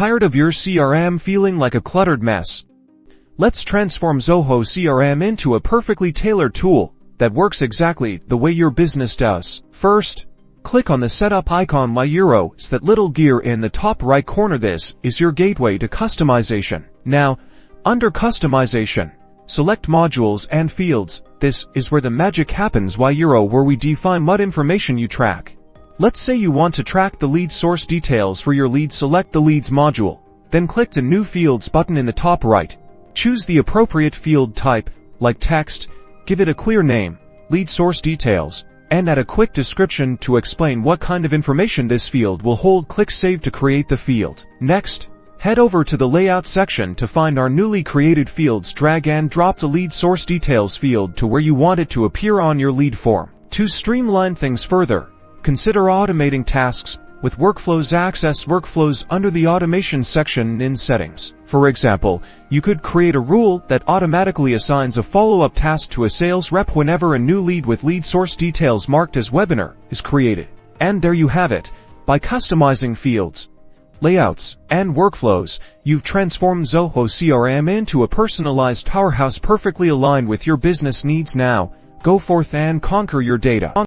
Tired of your CRM feeling like a cluttered mess? Let's transform Zoho CRM into a perfectly tailored tool that works exactly the way your business does. First, click on the setup icon it's that little gear in the top right corner. This is your gateway to customization. Now, under customization, select modules and fields. This is where the magic happens. Where we define what information you track. Let's say you want to track the lead source details for your lead. Select the leads module, then click the new fields button in the top right. Choose the appropriate field type, like text, give it a clear name, lead source details, and add a quick description to explain what kind of information this field will hold. Click Save to create the field. Next, head over to the Layout section to find our newly created fields. Drag and drop the lead source details field to where you want it to appear on your lead form. To streamline things further, consider automating tasks with workflows. Access workflows under the Automation section in Settings. For example, you could create a rule that automatically assigns a follow-up task to a sales rep whenever a new lead with lead source details marked as webinar is created. And there you have it. By customizing fields, layouts, and workflows, you've transformed Zoho CRM into a personalized powerhouse perfectly aligned with your business needs. Now, go forth and conquer your data.